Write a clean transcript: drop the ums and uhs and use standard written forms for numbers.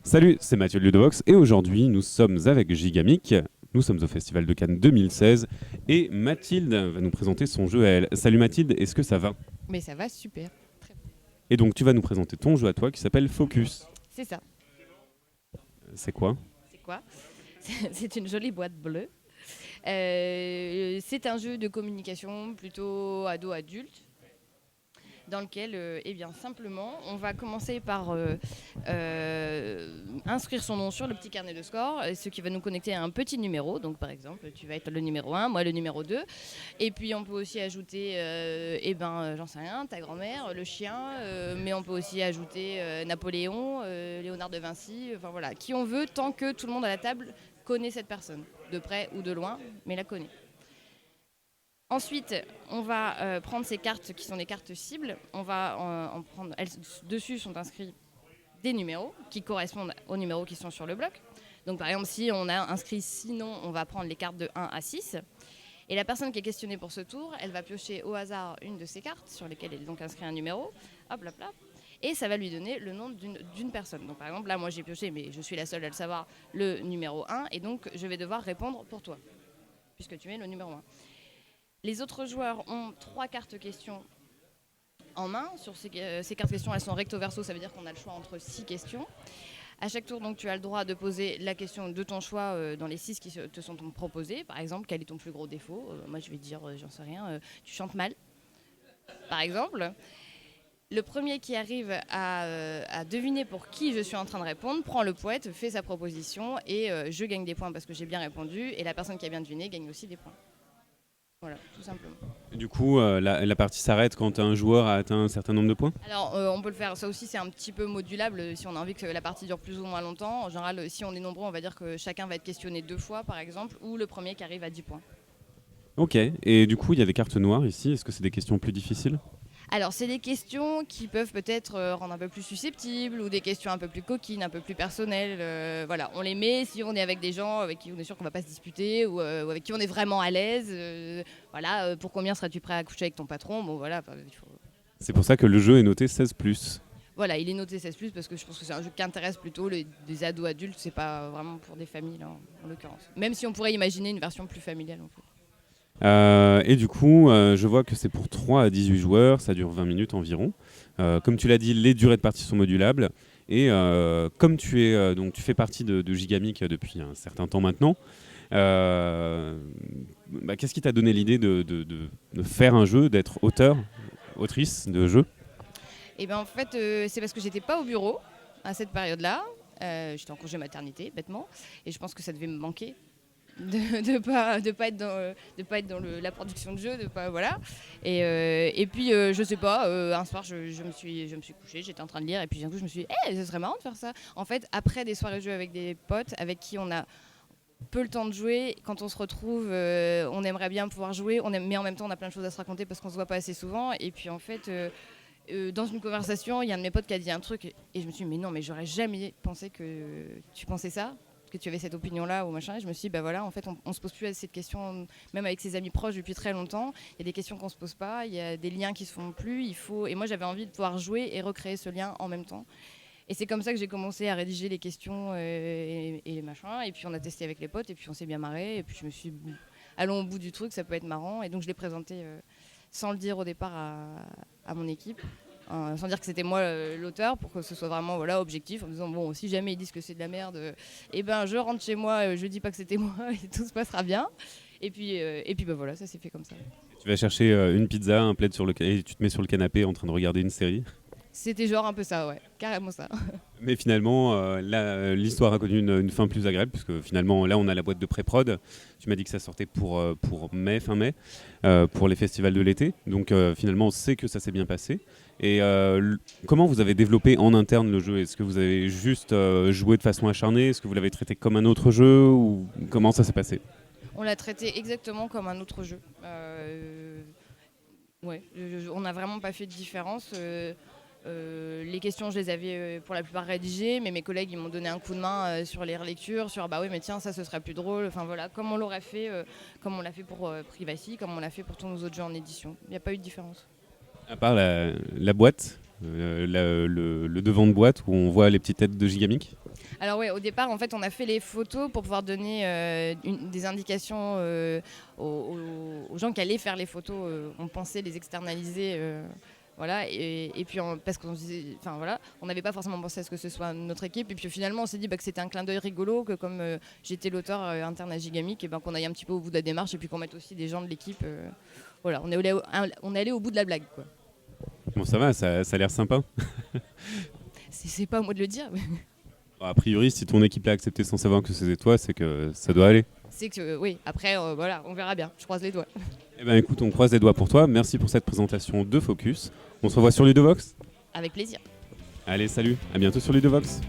Salut, c'est Mathieu de Ludovox et aujourd'hui nous sommes avec Gigamic. Nous sommes au Festival de Cannes 2016 et Mathilde va nous présenter son jeu à elle. Salut Mathilde, est-ce que ça va? Mais ça va super. Très bien. Et donc tu vas nous présenter ton jeu à toi qui s'appelle Focus. C'est ça. C'est quoi? C'est quoi? C'est une jolie boîte bleue. C'est un jeu de communication plutôt ado-adulte dans lequel, eh bien, simplement, on va commencer par inscrire son nom sur le petit carnet de score, ce qui va nous connecter à un petit numéro. Donc, par exemple, tu vas être le numéro 1, moi le numéro 2. Et puis, on peut aussi ajouter, j'en sais rien, ta grand-mère, le chien, mais on peut aussi ajouter Napoléon, Léonard de Vinci, enfin voilà, qui on veut, tant que tout le monde à la table connaît cette personne, de près ou de loin, mais la connaît. Ensuite, on va prendre ces cartes qui sont des cartes cibles. On va en prendre. Dessus sont inscrits des numéros qui correspondent aux numéros qui sont sur le bloc. Donc, par exemple, si on a inscrit 6 noms, on va prendre les cartes de 1 à 6. Et la personne qui est questionnée pour ce tour, elle va piocher au hasard une de ces cartes sur lesquelles elle donc inscrit un numéro. Hop, hop, hop. Et ça va lui donner le nom d'une personne. Donc, par exemple, là, moi, j'ai pioché, mais je suis la seule à le savoir, le numéro 1. Et donc, je vais devoir répondre pour toi, puisque tu es le numéro 1. Les autres joueurs ont 3 cartes questions en main. Sur ces cartes questions, elles sont recto verso, ça veut dire qu'on a le choix entre 6 questions. À chaque tour, donc, tu as le droit de poser la question de ton choix dans les 6 qui te sont proposés. Par exemple, quel est ton plus gros défaut? Moi, je vais dire, j'en sais rien, tu chantes mal, par exemple. Le premier qui arrive à deviner pour qui je suis en train de répondre prend le poète, fait sa proposition et je gagne des points parce que j'ai bien répondu. Et la personne qui a bien deviné gagne aussi des points. Voilà, tout simplement. Et du coup, la partie s'arrête quand un joueur a atteint un certain nombre de points? Alors, on peut le faire, ça aussi c'est un petit peu modulable si on a envie que la partie dure plus ou moins longtemps. En général, si on est nombreux, on va dire que chacun va être questionné 2 fois par exemple, ou le premier qui arrive à 10 points. Ok, et du coup il y a des cartes noires ici, est-ce que c'est des questions plus difficiles? Alors, c'est des questions qui peuvent peut-être rendre un peu plus susceptibles, ou des questions un peu plus coquines, un peu plus personnelles. Voilà, on les met si on est avec des gens avec qui on est sûr qu'on va pas se disputer, ou avec qui on est vraiment à l'aise. Voilà, pour combien seras-tu prêt à coucher avec ton patron? Bon, voilà, il faut... C'est pour ça que le jeu est noté 16+. Voilà, il est noté 16+, parce que je pense que c'est un jeu qui intéresse plutôt des ados adultes, c'est pas vraiment pour des familles là, en l'occurrence. Même si on pourrait imaginer une version plus familiale en fait. Et du coup, je vois que c'est pour 3 à 18 joueurs, ça dure 20 minutes environ. Comme tu l'as dit, les durées de partie sont modulables. Et comme donc tu fais partie de Gigamic depuis un certain temps maintenant, qu'est-ce qui t'a donné l'idée de faire un jeu, d'être autrice de jeu? Et bien en fait, c'est parce que j'étais pas au bureau à cette période-là. J'étais en congé maternité, bêtement, et je pense que ça devait me manquer de pas être dans la production de jeu, de pas voilà. Et puis je sais pas, un soir je me suis couchée, j'étais en train de lire et puis d'un coup je me suis dit, ce serait marrant de faire ça. En fait, après des soirées de jeu avec des potes avec qui on a peu le temps de jouer, quand on se retrouve, on aimerait bien pouvoir jouer, mais en même temps on a plein de choses à se raconter parce qu'on se voit pas assez souvent. Et puis en fait, dans une conversation, il y a un de mes potes qui a dit un truc et je me suis dit mais non, mais j'aurais jamais pensé que tu pensais ça, que tu avais cette opinion-là ou machin. Et je me suis dit bah voilà, en fait on se pose plus assez de questions, même avec ses amis proches depuis très longtemps. Il y a des questions qu'on se pose pas, il y a des liens qui se font plus. Et moi j'avais envie de pouvoir jouer et recréer ce lien en même temps. Et c'est comme ça que j'ai commencé à rédiger les questions et les machins. Et puis on a testé avec les potes et puis on s'est bien marré. Et puis je me suis dit, allons au bout du truc, ça peut être marrant. Et donc je l'ai présenté sans le dire au départ à mon équipe. Sans dire que c'était moi l'auteur, pour que ce soit vraiment voilà, objectif, en me disant bon, si jamais ils disent que c'est de la merde, je rentre chez moi, je dis pas que c'était moi et tout se passera bien. Et puis voilà, ça s'est fait comme ça. Tu vas chercher une pizza, un plaid et tu te mets sur le canapé en train de regarder une série. C'était genre un peu ça, ouais, carrément ça. Mais finalement, l'histoire a connu une fin plus agréable, puisque finalement, là, on a la boîte de pré-prod. Tu m'as dit que ça sortait pour fin mai, pour les festivals de l'été. Donc finalement, on sait que ça s'est bien passé. Et comment vous avez développé en interne le jeu? Est-ce que vous avez juste joué de façon acharnée? Est-ce que vous l'avez traité comme un autre jeu? Ou comment ça s'est passé? On l'a traité exactement comme un autre jeu. Ouais, on n'a vraiment pas fait de différence. Les questions, je les avais pour la plupart rédigées, mais mes collègues ils m'ont donné un coup de main sur les relectures, sur bah oui, mais tiens, ça ce serait plus drôle. Enfin voilà, comme on l'aurait fait, comme on l'a fait pour Privacy, comme on l'a fait pour tous nos autres jeux en édition. Il n'y a pas eu de différence. À part la boîte, le devant de boîte où on voit les petites têtes de Gigamic. Alors ouais, au départ, en fait, on a fait les photos pour pouvoir donner des indications aux gens qui allaient faire les photos. On pensait les externaliser, voilà. Et puis parce qu'on se disait, enfin voilà, on n'avait pas forcément pensé à ce que ce soit notre équipe. Et puis finalement, on s'est dit que c'était un clin d'œil rigolo, que comme j'étais l'auteur interne à Gigamic, et qu'on aille un petit peu au bout de la démarche et puis qu'on mette aussi des gens de l'équipe. Voilà, on est allé au bout de la blague, quoi. Bon, ça va, ça a l'air sympa. C'est pas à moi de le dire. A priori, si ton équipe l'a accepté sans savoir que c'était toi, c'est que ça doit aller. C'est que oui, après, voilà, on verra bien. Je croise les doigts. Eh ben écoute, on croise les doigts pour toi. Merci pour cette présentation de Focus. On se revoit sur Ludovox. Avec plaisir. Allez, salut, à bientôt sur Ludovox.